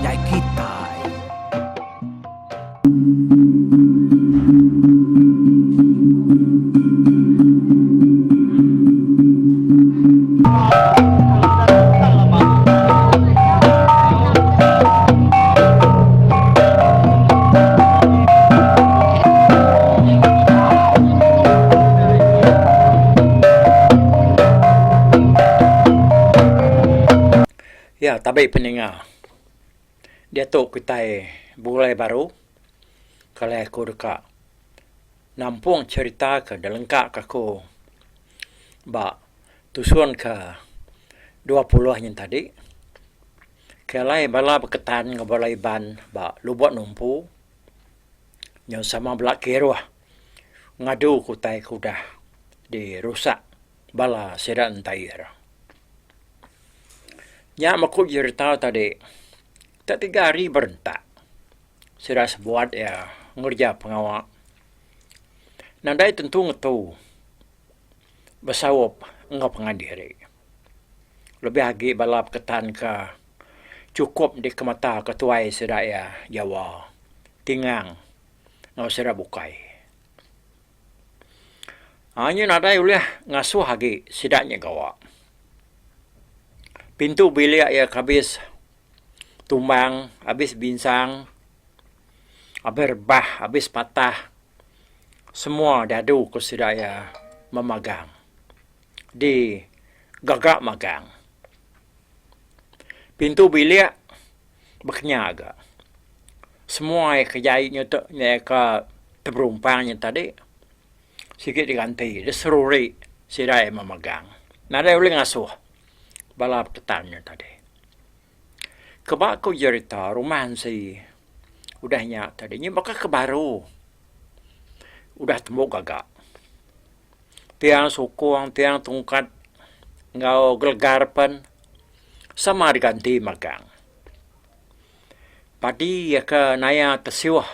nyai kita. Ya, tabi pendengar. Dia tu kita bulai baru. Kalau aku dekat nampung cerita ke lengkap ke aku. Ba tusuan ke 20 yang tadi. Kalau bala berketan ke balai ban ba lubuk numpu. Yang sama belak keruah. Ngadu kutai kudah dirusak bala sedan tair. Ya, makuk cerita tadi, tak 3 hari berentak. Sudah sebuat ya, ngerja pengawal. Nandai tentu ngetu, bersawap ngau pengadiri. Lebih lagi balap ketan ke, cukup di kemata ketuai sudah ya, Jawa. Tingang, ngau sudah bukai. Hanya nadai uliah ngasuh lagi, sidaknya gawa. Pintu bilik ya habis tumbang, habis binsang, habis rebah, habis patah. Semua dadu ku sudah ya memegang. Di gagak magang. Pintu bilik berkenyaga. Semua yang kejahitnya tu, yang ke terberumpangnya tadi, sikit diganti, diseruri sudah ya memegang. Nada boleh ngasuh. Balap ketannya tadi. Kebak aku cerita romansi. Udahnya tadinya maka kebaru. Udah tembok gagak. Tiang sukung, tiang tungkat. Ngau gelegar pen. Sama diganti magang. Padi ya ke naya tersiwah.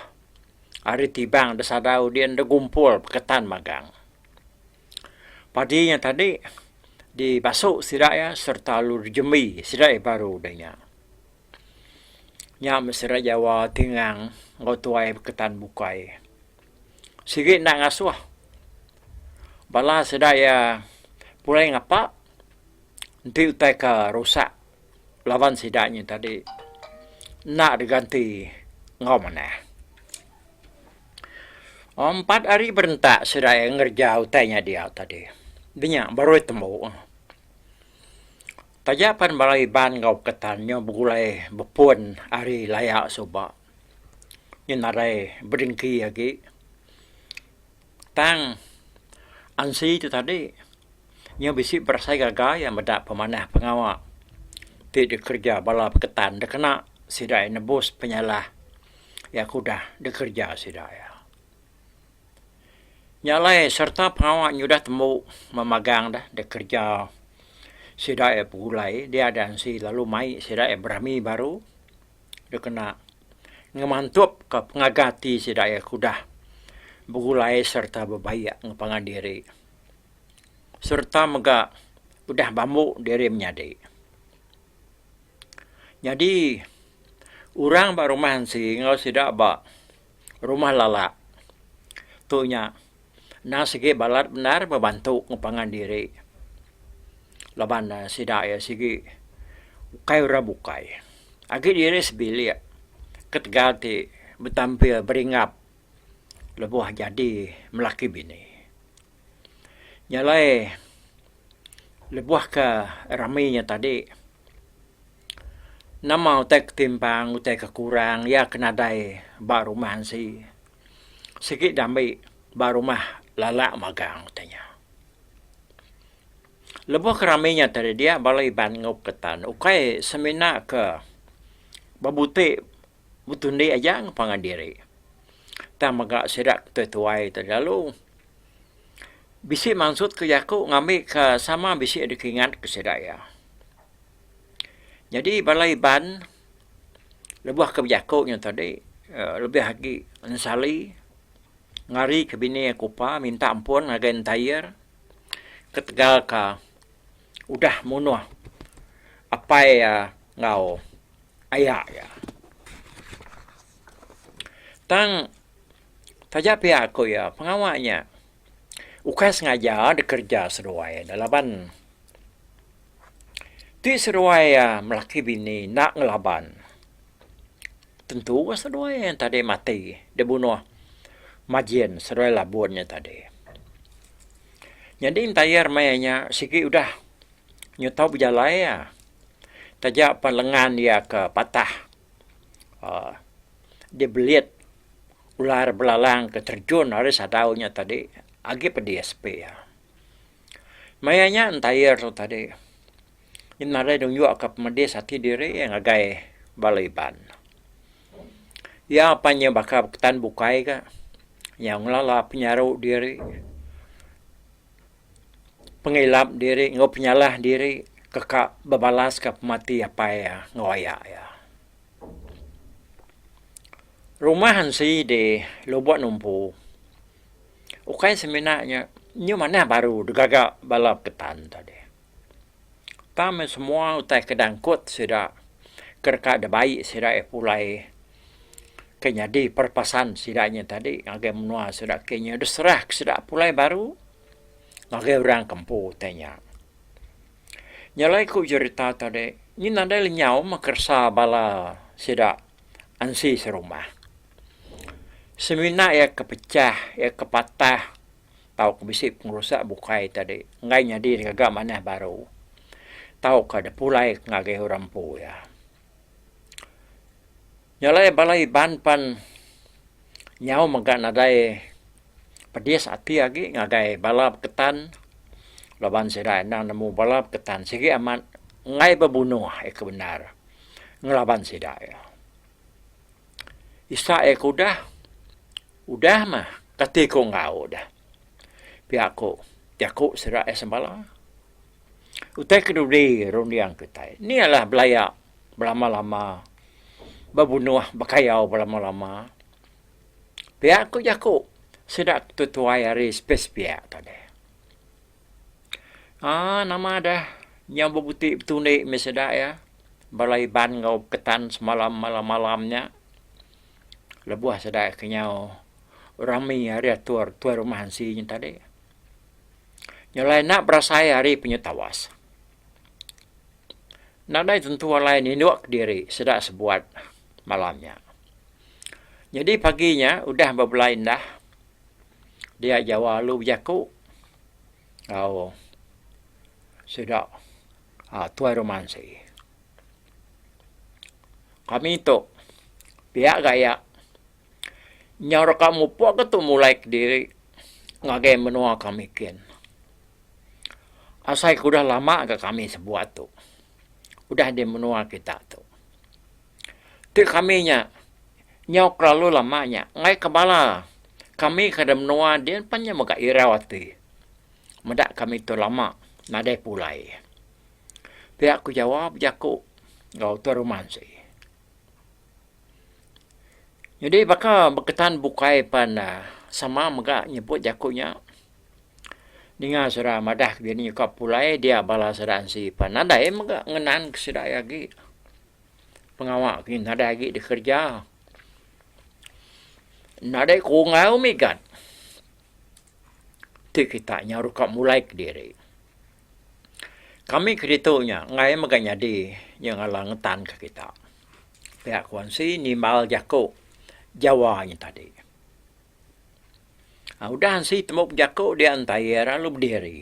Hari tibang desadau dia gumpul ketan magang. Padinya tadi dibasuk sidak ya serta lur jemi sidak baru danya. Nya mesra Jawa tingang ngau tuai ketan bukai. Sikit nak ngasuh. Bala sidak ya pulai ngapa? Nanti utai ke rusak lawan sidaknya tadi. Nak diganti ngau mana. 4 hari berentak sidak ya ngerja utainya dia tadi. Banyak baru temu. Tajapan balai ban ngau ketannya begulai bepun hari layak soba. Nyenarai berdengki lagi. Tang ansi itu tadi. Nya bisi bersai gagal yang medak pemanah pengawal. Tidak kerja balap ketan. Dia kena sidai nebus penyalah. Ya kudah dia kerja sidai ya. Nyalai serta pengawal sudah temu memagang dah dia kerja sidai pulai dia dan si lalu mai sidai berami baru dia kena ngemantup ke pengagati sidai kudah begulai serta berbayak ngepangandiri serta mega udah bambu diri menyadi. Jadi orang baru mansi ngau sidak ba rumah lalak tuhnya. Nah segi balat benar membantu ngepangan diri. Laban sidak ya segi ukai ora bukai. Agi diri sebilik. Ketegal ti bertampil beringap. Lebuh jadi melaki bini. Nyalai lebuh ke raminya tadi. Nama utai ketimpang, utai kekurang. Ya kenadai baru mansi. Sikit damai baru mah lalak magang tanya. Lebuh keraminya tadi dia balai ban ngau ketan. Ukai semina ke babutik butundi aja ngepangan diri. Tak magak sedak tuai tadi lalu. Bisi maksud ke yaku ngambil ke sama bisi ada keingat ke sedak ya. Jadi balai ban lebuh ke yakuknya tadi lebih lagi ansali ngari ke bini kupa minta ampun agen tayar ketegal ka udah munuh apa ya ngau ayak ya Tang tajak pihak aku ya pengawalnya. Ukai sengaja ada kerja seruai dalaban. Ti seruai ya melaki bini nak ngelaban. Tentu seruai yang tadi mati. Dia bunuh majian seruai labuannya tadi. Jadi tayar mayanya siki udah nyutau berjalan ya. Tajak lengan dia ke patah. Dia beliat ular belalang ke terjun hari sadaunya tadi. Agi pada SP ya. Mayanya tayar tu tadi. Ini ada dong juga ke pemadis hati diri yang agai baliban. Ya apanya bakal ketan bukai ka. Yang lala penyaru diri. Pengilap diri, ngau penyalah diri, kekak bebalas ke pemati apa ya, ngawayak ya. Rumahan si di Lubuk Numpu. Ukai seminarnya, nyu mana baru degagak balap ketan tadi. Tame semua utai kedangkut sudah kerka ada bayi sudah pulai kenyadi perpasan sidaknya tadi agak menua sudah kenya deserah sudah pulai baru agak orang kampu tanya. Nyalai ku cerita tadi, ni nanda lenyau makersa bala sudah ansi serumah. Semina ya kepecah, ya kepatah, tahu kebisik pengurusak bukai tadi, ngai nyadi agak mana baru. Tahu kada pulai ngagai orang pu ya. Nyalai balai banpan nyau maga nadai pedias ati lagi ngagai balap ketan laban sedai nang nemu balap ketan sigi aman ngai bebunuh kebenar ngelaban sedai. Isa udah mah katiko ngau dah. Piako tiako sedai sembala. Utai kedudi rundiang kita. Ini adalah belaya berlama-lama bebunuh bakayau berlama-lama. Pihak aku sedak tutuai hari spesial tadi. Nama dah yang berbuti betunik mesedak ya. Balai ban ngau ketan semalam malam-malamnya. Lebuah sedak kenyau rami hari tuar rumah hansinya tadi. Nyalai nak berasai hari penyetawas. Nadai tentu lain inuak diri sedak sebuat malamnya. Jadi paginya udah berbelain dah. Dia jawa lu jaku. Sudah tuai romansi. Kami tu pihak gaya nyara kamu puak tu mulai ke diri ngagai menua kami ken. Asai kudah lama ke kami sebuat tu. Udah di menua kita tu. Ti kaminya nyok lalu lamanya ngai kebala kami kada menua dia panya maka irawati. Medak kami tu lama nadai pulai. Pihak ku jawab jaku ngau tu romansi. Jadi baka berketan bukai pan sama maka nyebut jakunya. Dengan surah madah dia ni kau pulai dia bala sedang si pan nadai maka ngenan kesedai lagi. Pengawak kin nadai lagi dikerja. Nadai ku ngau mikan. Ti kita nyaru kau mulai ke diri. Kami keditunya ngai maka nyadi yang ala ngetan ke kita. Pihak kuansi ni mal jaku. Jawanya tadi. Udah si temuk jaku dia antara lalu berdiri.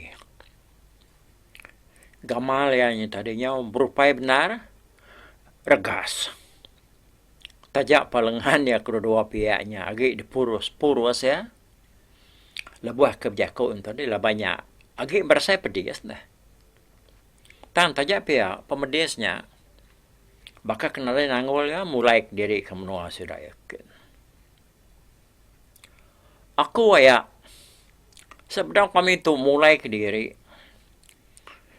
Gamal yang tadinya berupaya benar regas. Tajak palengan ya kedua pihaknya agak dipurus ya. Lebuah ke jaku tadi lah banyak. Agak berasa pedis dah. Tan tajak pihak pemedisnya. Baka kenalin nanggul ya mulai diri ke menua sudah yakin. Aku ya sebelum kami tu mulai ke diri.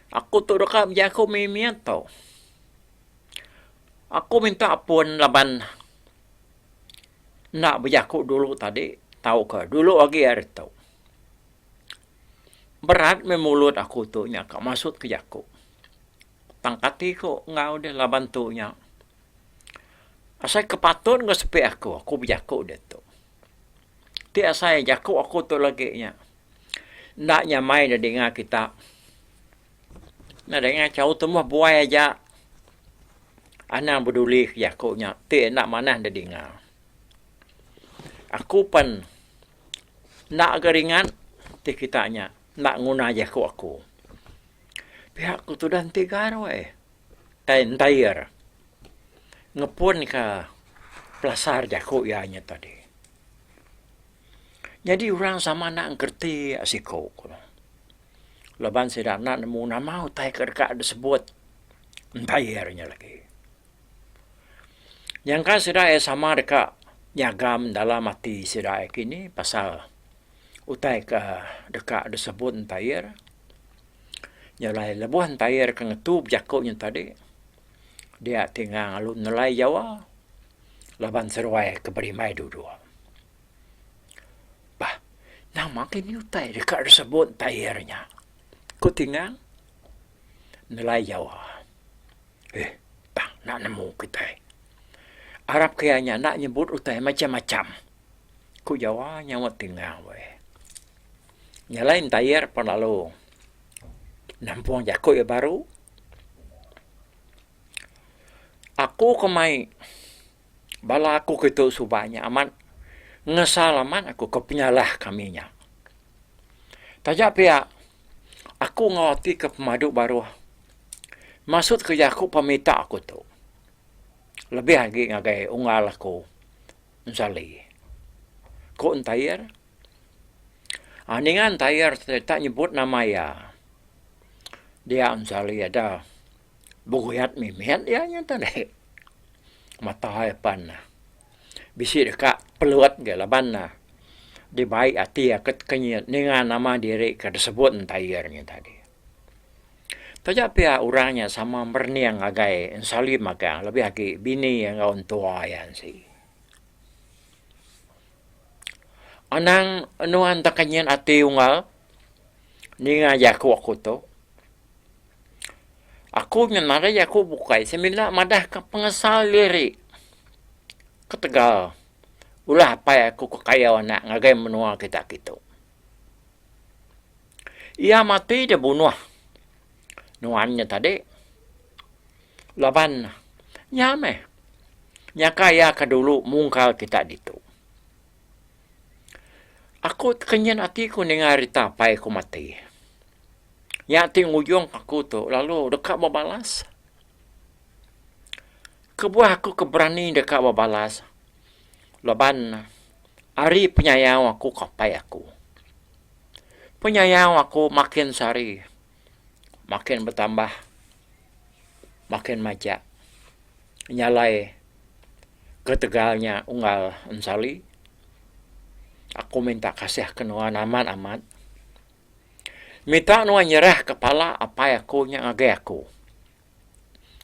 Aku tu dekat jaku mimian tau. Aku minta ampun laban nak berjaku dulu tadi. Tahu ke? Dulu lagi hari tahu. Berat memulut aku tu nya kak masuk ke jaku. Tangkati ko ngau dia laban tu nya. Asal kepatun nggak sepi aku berjaku dia tu. Ti asai jaku aku tu lagi nya. Naknya mai dah dengar kita. Nah dengar cau tu mah buai aja. Ana peduli jaku nya. Ti nak mana dah dengar. Aku pan nak geringan ti kitanya. Nak guna jaku aku. Pihak ku tu dan tiga roe. Tayar. Ngepun ka pelasar jaku ianya tadi. Jadi orang sama nak ngerti asiko. Laban sedang nak nemu nama utai kerka disebut tayarnya lagi. Yang kan sedai sama dekat nyagam dalam mati sedai kini pasal utai ke dekat disebut tayar. Nyalai lebuhan tayar ke ngetub jakunya tadi. Dia tinggal alun nilai Jawa. Laban seruai ke berimai dua-dua. Bah, nama kini utai dekat disebut tayarnya. Ku tinggal nilai Jawa. Bah, nak nemu kita. Arab kayaknya nak nyebut utai macam-macam. Ku Jawa nyawa tinggal. Nyalain tayar pun lalu. Nampuang jakuk ya baru. Aku kemai. Bala aku gitu subahnya aman. Ngesalaman aku kepenyalah kaminya. Tajak pihak. Aku ngawati ke pemadu baru. Maksud ke jakuk pemita aku tu. Lebih lagi ngagai unggal aku. Nsali. Ko entayar. Aningan tayar tak nyebut nama ya. Dia nsali ada. Buguyat mimiat ya nyata deh. Matahai pan. Bisi dekat peluat ke laban na. Di baik hati akat kenyat. Dengan nama diri ke disebut tayarnya tadi. Tajak pihak orangnya sama berniang agai nsali maka lebih lagi bini yang kawan tua yang si. Anang anuan takanyan ati unggal. Ni ngajak aku tu. Aku ngenara aku bukai. Semila madah ke pengesal lirik. Ketegal. Ulah apa ya aku kekayaan nak ngagai menua kita gitu. Ia mati dia bunuh. Nuannya tadi. Laban. Nyame. Nyakaya ke dulu mungkal kita itu. Aku kenyan hatiku dengar rita pai aku mati. Ya ting ujung aku tu lalu dekat berbalas. Kebuah aku keberani dekat berbalas. Laban hari penyayang aku kapai aku. Penyayang aku makin sari. Makin bertambah. Makin majak. Nyalai ketegalnya unggal ensali. Aku minta kasih kenuan aman-aman. Minta nuan nyerah kepala apa aku yang agai aku.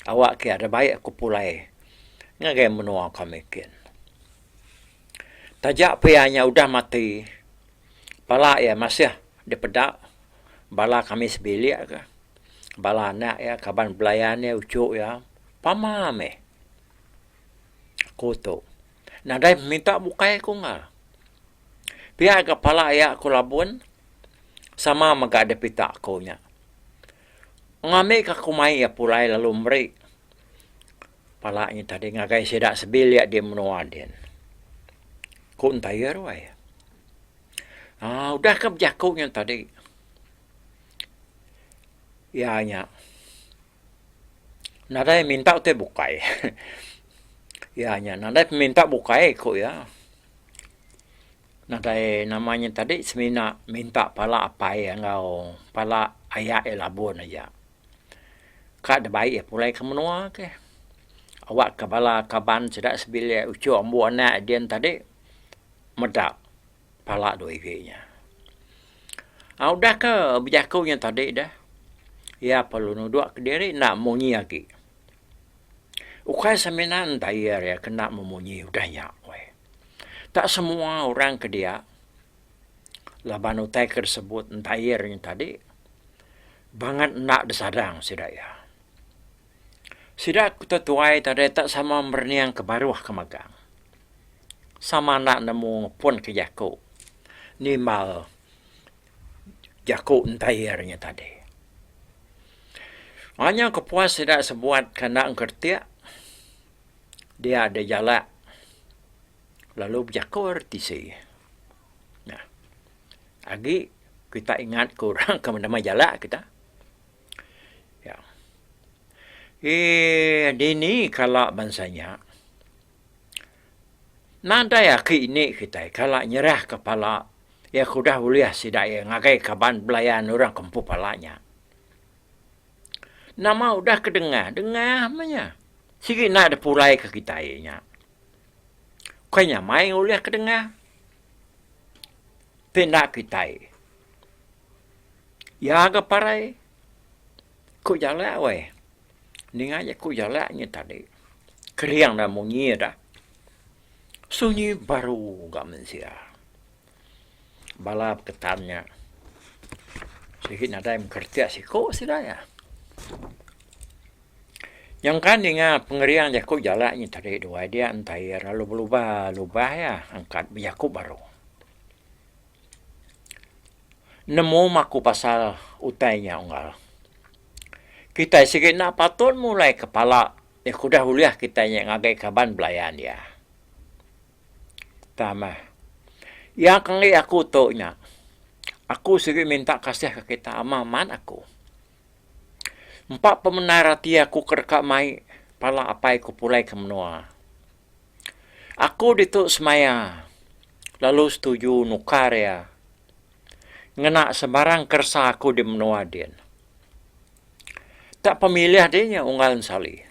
Awak ke ada baik aku pulai. Ngagai menua kami kin. Tajak pianya udah mati. Pala ya masih di pedak. Bala kami sebilik ke. Bala anak ya kaban belayannya ucuk ya. Pamame. Aku tu. Nadai minta bukai aku ngal. Pihak kepala ya aku labun. Sama maga ada pita aku nya. Ngambil ke kumai ya pulai lalu meri. Palanya tadi ngagai sedak sebilik dia menua dia. Ku entayar wai. Udah ke jakuknya tadi. Ya nya. Nadai minta te bukai. Ya nya, nadai minta bukai ku ya. Nadai namanya tadi semina minta pala apa ya ngau pala ayah elabun aja. Kak ada baik ya pulai ke menua ke. Awak ke bala kaban sedak sebilik ucu ambu anak dia tadi medak pala doi kayaknya. Udah ke berjakunya tadi dah. Ya perlu nuduk ke diri nak munyi lagi. Ukai seminan tayar ya kena memunyi udah nyak. Tak semua orang ke dia. Laban utai tersebut tayarnya tadi. Banget nak disadang sidak ya. Sidak kita tuai tadi tak sama berniang ke baruah ke magang. Sama nak nemu pun ke jaku. ni mal Jakub entayarnya tadi. Hanya kepuas tidak sebuat kena kertia. Dia ada jalan. Lalu Jakub artisi. Nah, lagi kita ingat kurang ke nama jalan kita. Ya. Dini kalau bansanya. Nada ya ini kita kalau nyerah kepala ya kudah uliah sidak yang ngagai kaban belayan orang kempu palanya. Nama udah kedengar, dengar namanya. Sikit nak ada pulai ke kita nya. Kayaknya main uliah kedengar. Pendak kita. Ya agak parai. Ku jalan weh. Ni aja ku jalannya tadi. Keriang dah munyi dah. Sunyi baru gak mensia. Balap ketannya. Sikit nada yang kerja siko sila ya. Yang kan dengan pengerian Jakub jalannya tadi dua dia entah lalu berubah ya angkat Jakub baru. Nemu maku pasal utainya unggal. Kita sikit nak patut mulai kepala ya kudah uliah kita yang ngagai kaban belayan dia. Tama. Yang kangi aku toknya. Aku sikit minta kasih ke kita amaman aku. 4 pemenarati aku kerkak mai pala apai ku pulai ke menua. Aku dituk semaya. Lalu setuju nukar ya. Ngena sebarang kersa aku di menua dia. Tak pemilih dia unggal sali.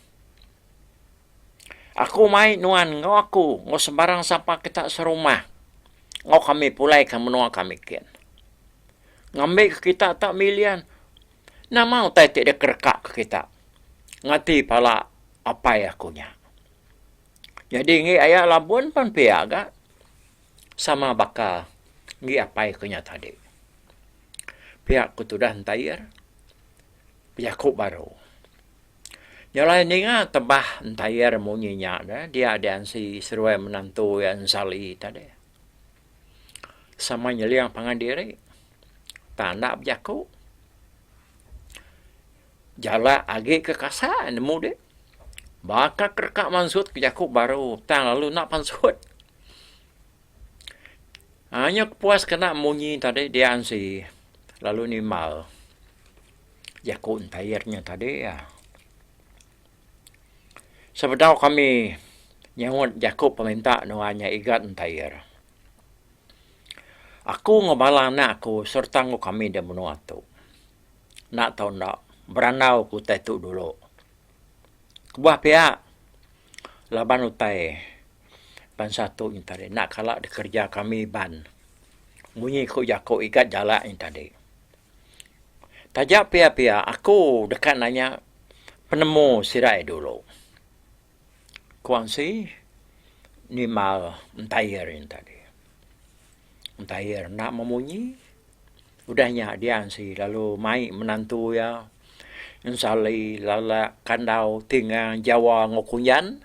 Aku mai nuan ngau aku ngau sebarang sampai kita serumah. Ngau kami pulai ke menua kami kian. Ngambil ke kita tak milian. Nama utai tidak kerkak ke kita. Ngati pala apa ya akunya. Jadi ngi ayah labun pan piaga. Sama bakal ngi apa akunya tadi. Pihak ku sudah entayar. Jakub baru. Nyalai ni nga tebah entayar munyinya dah. Dia ada si seruai menantu yang sali tadi. Sama nyeliang pangandiri. Tanda Jakub. Jala agi ke kasar nemu dia. Baka kerkak mansut ke Jakub baru. Tang lalu nak pansut. Hanya puas kena munyi tadi dia ansi. Lalu ni mal. Jakub entayarnya tadi ya. Sebenarnya kami nyawat Jakub peminta nuanya igat entayar. Aku ngobalang nak aku serta ngo kami dia menua tu. Nak tahu nak. Beranau ku tu dulu. Kebuah pihak. Laban utai. Ban satu ini tadi. Nak kalak dikerja kami ban. Munyi ku Jakub ikat jalak ini tadi. Tajak pihak-pihak. Aku dekat nanya. Penemu sirai dulu. Kuang si. Ni mal entayar ini tadi. Entayar nak memunyi. Udahnya dia si. Lalu mai menantu ya. Insali lala kandau tinggal Jawa ngokunyan.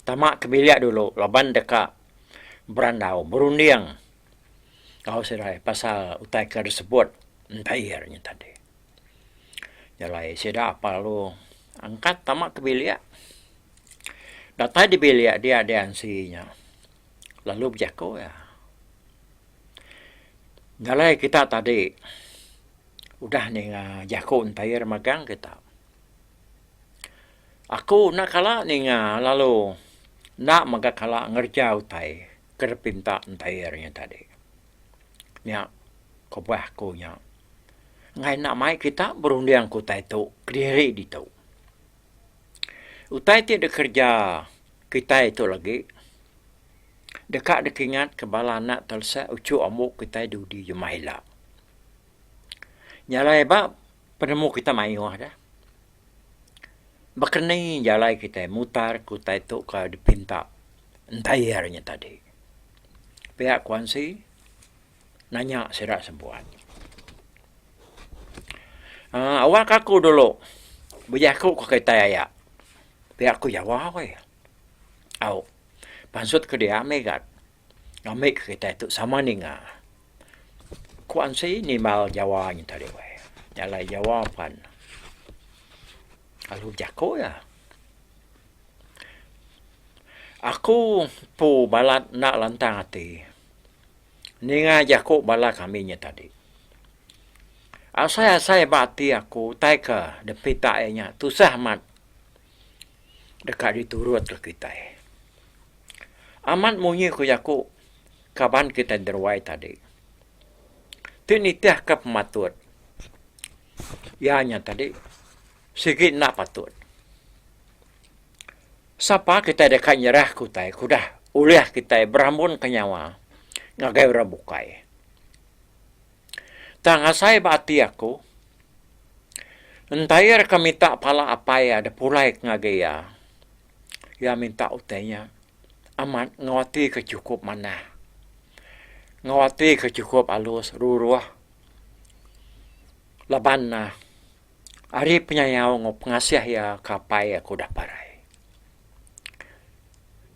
Tamak kebiliak dulu. Laban dekat berandau. Berunding. Kau serai pasal utai ke disebut. Entayarnya tadi. Jalai sedap apa lu. Angkat tamak kebiliak. Datang di biliak dia ada ansinya. Lalu berjaku ya. Jalai kita tadi. Udah ni Jakub entayar magang kita. Aku nak kalah ni lalu nak maga kalah ngerja utai kerpinta entayarnya tadi. Nya ko buah aku nya. Ngai nak mai kita berunding ku tai tu kediri di tu. Utai tiada kerja kita itu lagi. Dekat dekingat kebala nak telsa ucu amuk kita dudi jemaila. Nyalai ba penemu kita mayuh dah. Bakernai jalai kita mutar kita itu ke dipinta entayarnya tadi. Pihak kuansi nanya serak sebuat. Awak aku dulu. Berjaku ke kita ya. Pihak aku jawab we. Au. Pansut ke dia megat. Ngamik ke kita itu sama ni ngah. kuan si ni mal Jawa ni tadi we. Nyalai Jawa pan. Alu jako ya. Aku pu balat nak lantang hati. Ninga jako bala kami nya tadi. Asai bati aku taika de pita nya tu sahmat. Dekat diturut ke kita. Amat munyi ku jako kaban kita derwai tadi. Tini tiah ke pematut. Ya nya tadi. Sikit nak patut. Sapa kita dekat nyerah kutai, kudah uliah kita berambun ke nyawa, ngagai rabukai. Tang asai bati aku, entayar kami tak pala apa ya, ada pulai ngagai ya minta utainya, amat ngawati kecukup mana, ngawati kecukup alus, ruruah, laban na, ari penyayaw ngop ngasih ya kapai aku dah parai.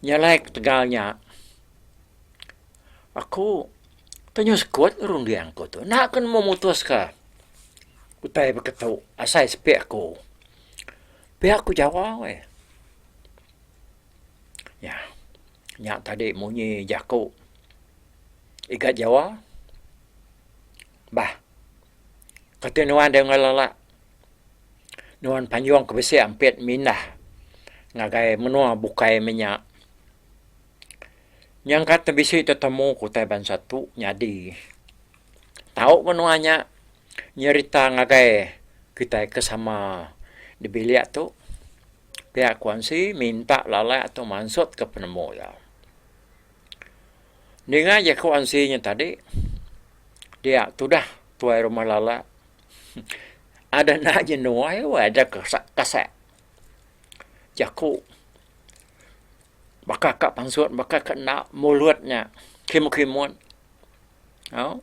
Nyalai tegalnya, aku tanyus kuat rundiang ko tu. Nak kan memutus ka. Kutai beketu asai sepi aku. Pihak aku jawab we. Ya. Nyak tadi munyi jaku. Ikat Jawa. Bah. Kata nuan dengan lalak. Nuan panjang kebesi ampit minah. Ngagai menua bukai minyak. Yang kata bisi tetemu kutai ban satu nyadi. Tahu menuanya nyerita ngagai kita kesama di bilik tu. Pihak kuansi minta lalai atau mansut ke penemu ya. Dengar je kuansinya tadi. Dia tu dah tuai rumah lalai. Ada nak jenuai ada kasak. Jaku. Baka kak pansut, baka kak nak mulutnya, kimun. Oh.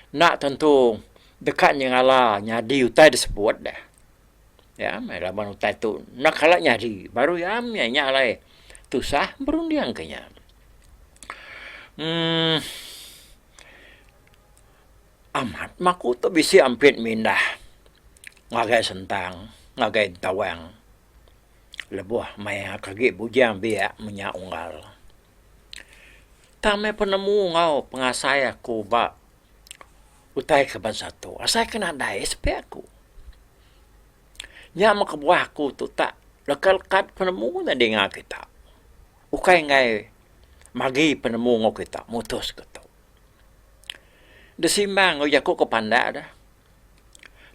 Nak tentu dekatnya ngala nyadi utai disebut dah. Ya, mereka ban utai tu nak kalah nyadi, baru ya nyalai tu sah berundiang kenya. Amat maku tu bisi ampit mindah. Ngagai sentang, ngagai tawang. Lebuah maya kaki bujang biak menyak unggal. Tame penemu ngau pengasai aku bak utai ke ban satu. Asai kena dai sepi aku. Nya mak buah aku tu tak lekal kat penemu na dengar kita. Ukai ngai magi penemu ngau kita mutus kita. Desimbang ngau aku kepandak dah.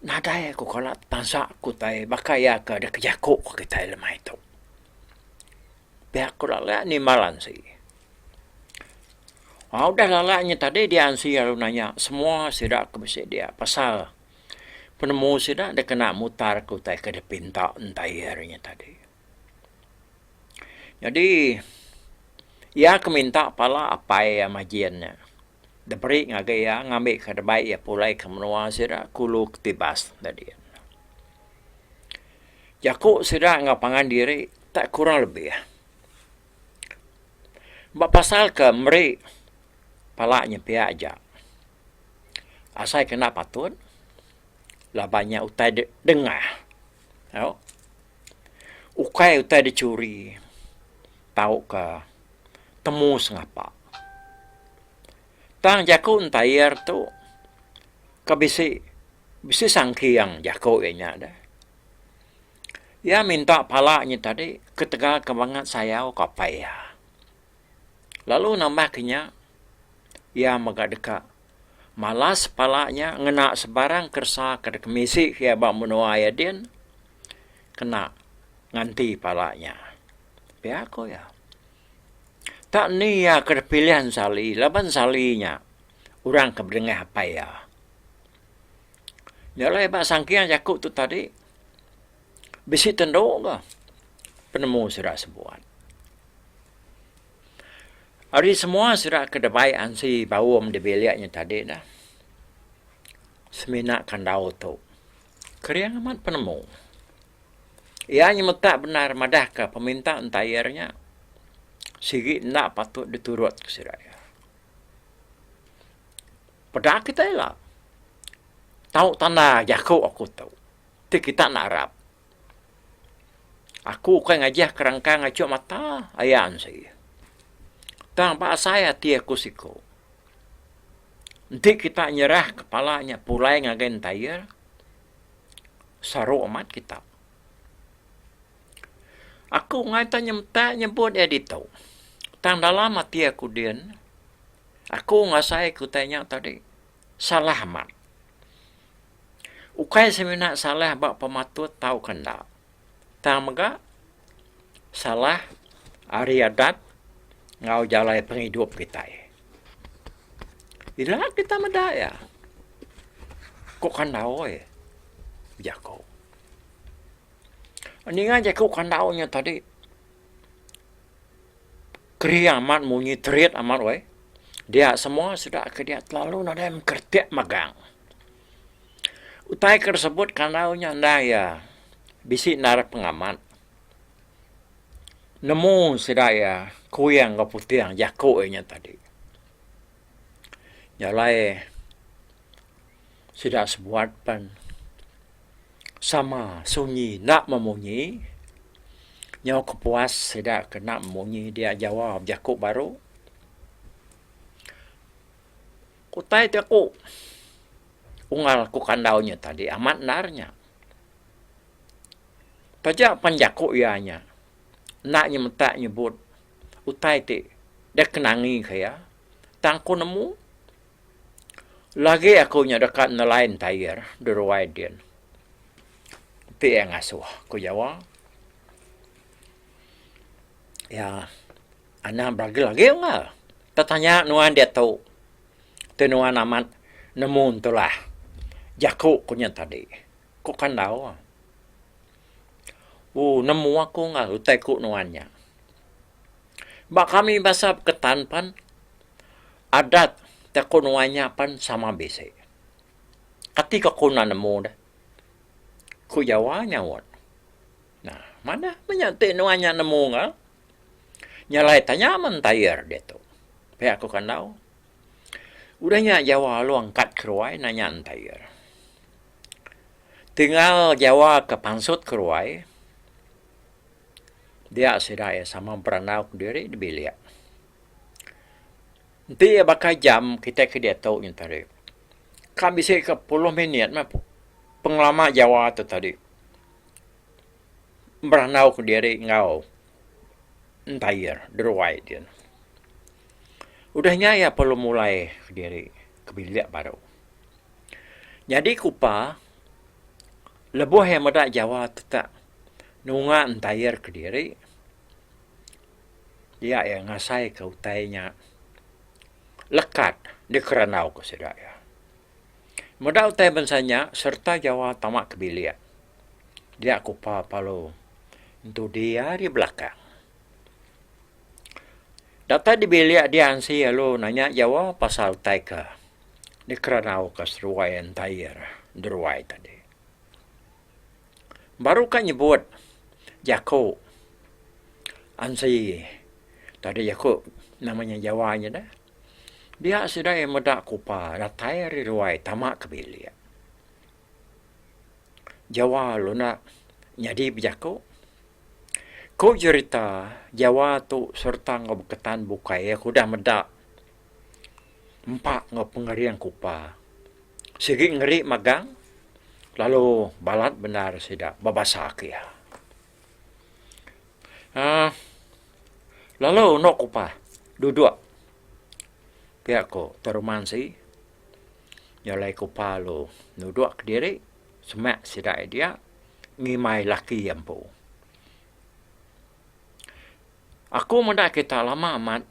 Nadai aku kalat tansa aku tai bakaya ke ada kejaku kita lemai tu. Pihak aku lalak ni malan si. Udah lalaknya tadi dia ansi lalu nanya semua sidak ke besi dia pasal penemu sidak dia kena mutar aku tai ke dia pinta entayarnya tadi. Jadi ia keminta pala apa ya majiannya. Daperi ngagai ya ngambil ke debai ya pulai ke menua sira kulu ketibas tadi. Jaku sira ngapangan diri tak kurang lebih ya. Mbak pasal ke meri palanya pihak aja. Asai kena patut labanya utai dengar. Yo. Ukai utai dicuri. Tahu ke temu sengapa. Tang jaku entayar tu kabisi sangki yang jaku nya dah. Ya minta palanya tadi ketegal kebangat saya kapai ya. Lalu nambah kenya ya magak dekat malas palanya ngena sebarang kersa ke kemisi ya bak menua ya din kena nganti palanya. Ya aku ya. Tak ni ya kepilihan sali, laban salinya. Orang keberengah apa ya. Nyalai bak sangkian jakuk tu tadi. Bisi tenduk ke. Penemu surat sebuat. Hari semua surat kedebai ansi bawam di biliknya tadi dah. Seminak kandau tu. Keriang amat penemu. Ia hanya tak benar madah ke peminta entayarnya. Sikit nak patut diturut ke siraya. Pada kita lah. tahu tanda Jaku aku tahu. Ti kita nak Arab. Aku kan ngajah kerangka ngacuk mata ayaan saya. Tang pak saya ti aku siko. Nanti kita nyerah kepalanya pulai ngagen tayar. Saru amat kita. Aku ngata nyebut edito. Tang dalam mati aku dian. Aku ngasai ku tanya tadi. Salah amat. Ukai semina salah bak pematut tahu kanda. Tang mega salah ari adat ngau jalai penghidup kita. Ila kita medaya. Kok kandau ya? Jako. Ini aja kok kandaunya tadi. Keri amat munyi terit amat we. Dia semua sudah ke dia terlalu nada kertik magang. Utai tersebut kandaunya ndaya. Bisi narak pengamat. Nemu sedaya kuyang ke putih yang jakonya tadi. Nyalai sudah sebuat pan sama sunyi nak memunyi. Nyau kepuas sudah kena memunyi dia jawab jakuk baru. Kutai aku ungal ku kandaunya tadi amat narnya. Pajak panjakuk ianya. Nak nyemtak nyebut utai ti dia kenangi kaya tangku nemu lagi aku nya dekat nelayan tayar deruai dia ti yang asuh ku jawab ya ana beragi lagi enggak tatanya nuan dia tahu tenuan amat nemu tulah jaku kunya tadi ku kandau nemu aku nggak utai ku nuannya. Bak kami bahasa ketan pan adat teku nuannya pan sama bese. Ketika ku nemu dah, ku jawanya wot. Nah, mana menyate nuannya nemu nggak? Nyalai tanya mentayar dia tu. Pihak aku kan tahu. Udahnya Jawa lu angkat keruai nanya mentayar. Tinggal Jawa ke pansut keruai. Dia sedaya sama beranau diri di bilik. Dia bakal jam kita ke dia tahu yang tadi. Kami bisa ke 10 minit mah penglama Jawa tu tadi. Beranau ke diri ngau. Entayar, deruai dia. Udahnya ya perlu mulai ke diri ke bilik baru. Jadi kupa lebuh yang muda Jawa tetap nunga entayar ke diri. Dia yang ngasai ke utainya lekat di keranau ke sedaya. Muda utai bensanya serta Jawa tamak ke bilik. Dia kupa palu untuk dia di belakang. Data di bilik dia ansi lalu nanya Jawa pasal utai ke di keranau ke seruai entayar deruai tadi. Baru kan nyebut Jako ansi tadi Jako namanya Jawanya dah. Dia sudah yang muda kupa datai riruai tamak ke bilik. Jawa lu nak nyadi Jako. Kau cerita Jawa tu serta ngobeketan bukai aku dah medak. Empat ngopengerian kupa. Segi ngeri magang. Lalu balat benar sidak babasak ya. Lalu nok kupa duduk. Pihak ko terumansi. Nyalai kupa lo duduk ke diri. Semak sidak dia. Ngimai laki yang po. Aku muda kita lama amat.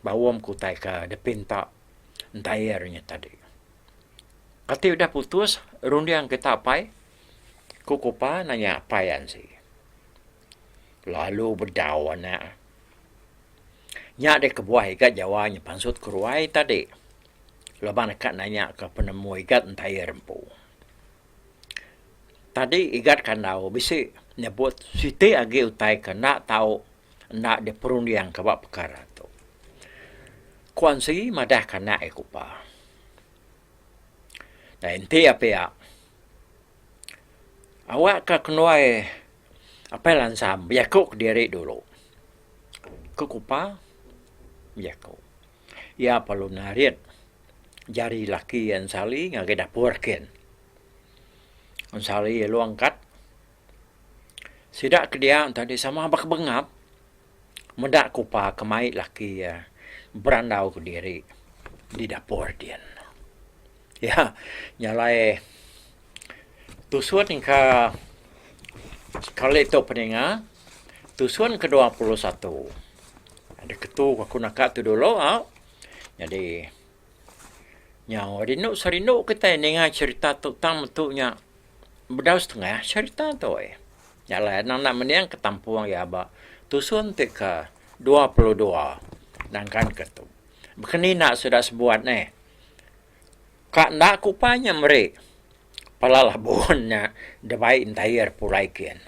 Bawam kutai ke depin tak entayarnya tadi. Kati udah putus. Rundiang kita apai. Kukupa nanya apaian sih. Lalu berdawan nak. Nyak dek kebuah ikat Jawanya pansut keruai tadi. Lepas nak nanya ke penemu ikat entayar empu. Tadi ikat kandau bisi nyebut siti agi utai ke nak tahu nak de perundiang kebab perkara tu. Kuansi madah kana ekupa. Nah, inti apa ya? Awak ka kenuai apa lansam, biakuk diri dulu. Kukupa, biakuk. Ya perlu narit jari laki yang sali ngagai dapur ken. Ang sali lu angkat. Sidak ke dia tadi sama bak bengap. Mendak kupa kemai laki ya berandau ke diri di dapur dia. Ya, nyalai tusuan ka kali itu peninga tusuan ke-21. Ada ketu aku nak tu dulu Jadi nyawa sarino kita dengar cerita tentang bentuknya bedau setengah cerita tu Nyalai nak meniang ketampuang ya ba tusuan ke 22 nangkan ketu. Begini nak sudah sebuat Kak nak kupanya mereka palalah buonnya dabai entire pulaikian.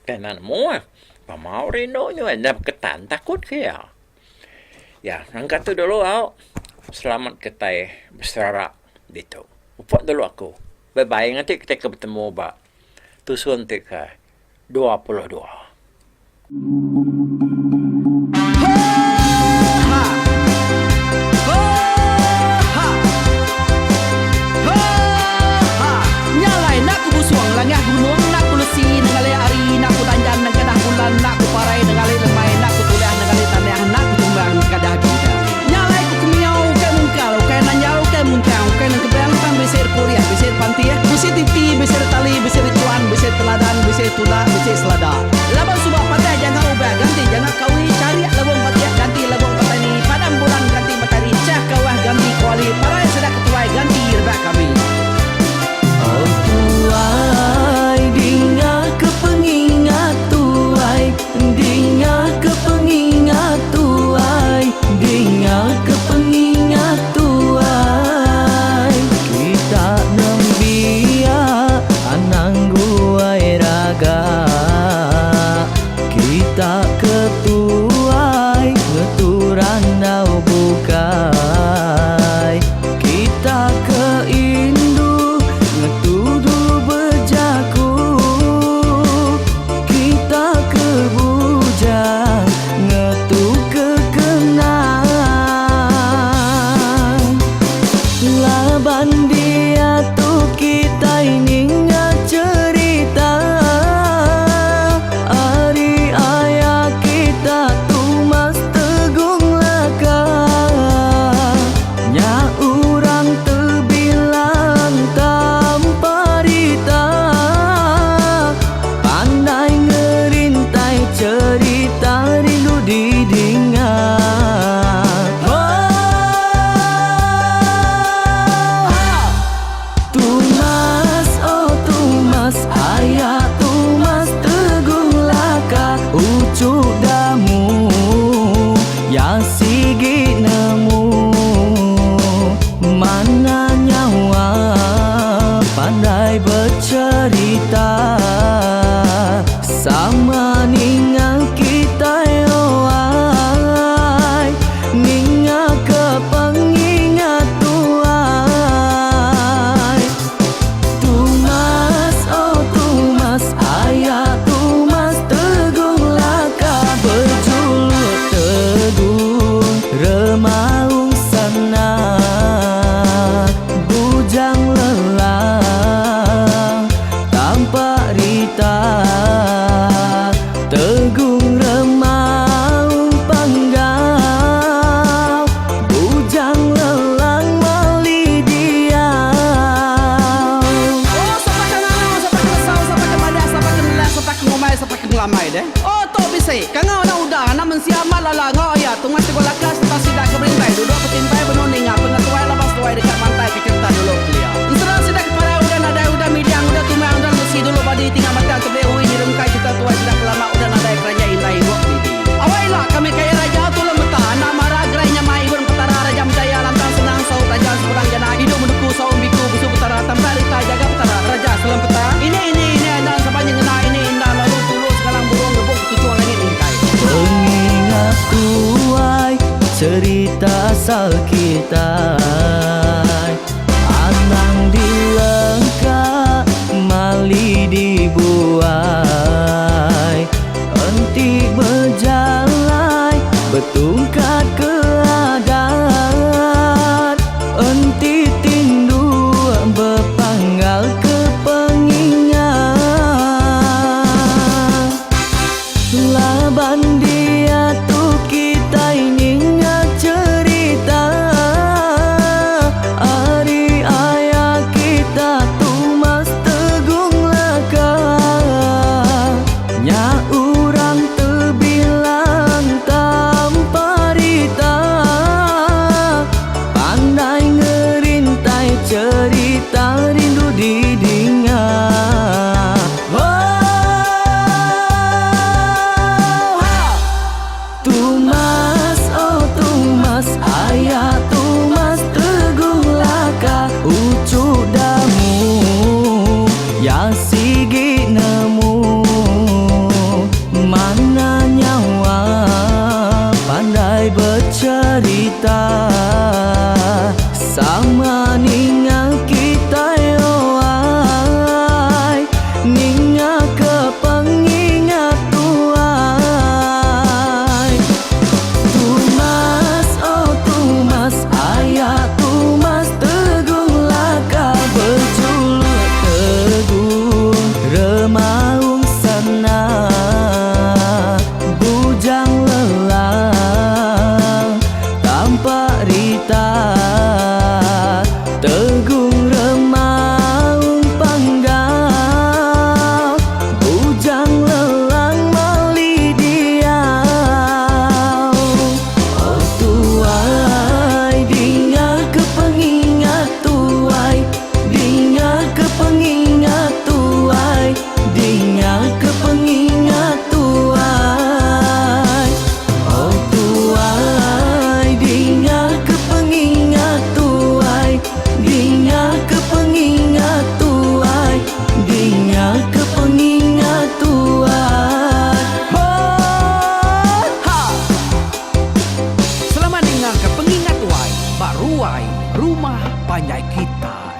Tenan mo pamau rino nyo endap ketan takut kaya. Ya, angkat tu dulu Selamat kita berserak dito. Upot dulu aku. Bye-bye nanti kita bertemu ba. Tusun tika 22. Langah gunung nak kulusi nengali ari nak kudanjan nang kadah bulan nak kuparai nengali lemai nak kutulah nengali tanah nak kutumbang kadah kita nyalai ku kumiau ke mungkal ke nanjau ke muncang ke nang kebang pang besir puriah besir pantiah besir titi besir tali besir tuan besir teladan besir tula besir selada labang subah patah jangan ubah ganti jangan kawi cari labang patah ganti labang petani padam bulan ganti matahari cah kawah ganti kuali parai sedak ketuai ganti rebak kami tuai dinga kepengingat tuai dinga kepengingat tuai dinga kepengingat tuai kita nembia anang guai raga kita ketuai ngeturan nau bukai kita keindu ngetudu bejaku kita kebujang ngetu kekenang laban dia tu kita ini cerita ari ayah kita tu mas tegung laka nya urang terbilang tanpa rita pandai ngerintai cerita rindu didingat Tumas oh Tumas ayah Tumas tegung laka ucuk damu ya sigi nemu mana nyawa pandai bercerita sama ninga kita yoai ninga kepengingat tuai Tumas oh Tumas ayah Tumas tegung laka berjulut tegung remaung sana bujang lelah tanpa rita tegung remaung panggau bujang lelang mali diau sampai ke madah sampai ke nelas sampai ke ngomai sampai ke ngelamai deh to bisa kangau na udah na mensiamal lala ngau ya tungas tiga lakas tas sidak ke berintai duduk petintai benoning pengatuai labas tuai dekat pantai ke cerita dulu beliau serang sidak kepada udah midiang udah tumang udah mesti dulu badi tinggal mata terbehui ni rumkai kita tuai sidak lama udah nadai kerajaan indai buat lidi awailah kami kaya raja tu lemeta nak marah gerainya mai burung petara raja menjaya lantang senang sau kerajaan seorang jana hidup menduku sau biku busu petara tampar rita jaga petara raja selam peta ini dan sepanjang ngena ini indah lalu tulus kalang burung gebuk ketujuan langit lingkai pengingat tuai cerita asal kita anang di Laban dia tu kita ingat cerita Ari ayah kita tu mas tegung laka Nya urang terbilang tanpa rita Pandai ngerintai cerita rindu didingat Tumas, oh Tumas, ayah Tumas tegung laka Ucuk damu, ya sigi nemu Mana nyawa, pandai bercerita Sama ninga kita yoai Ninga ke pengingat tuai Tumas, oh Tumas, ayah Tumas tegung laka Berjuluk tegung, remaung sana Bujang lelang, tanpa rita Tegung remaung panggal Bujang lelang mali diau Oh tuai, dinga ke pengingat tuai Dinga ke pengingat tuai Dinga ke pengingat tuai Oh tuai, dinga ke pengingat tuai Dinga ke pengingat tuai Dinga ke pengingat tuai Oh, ha. Selamat dengar ke pengingat wai, baruai rumah panjai kita.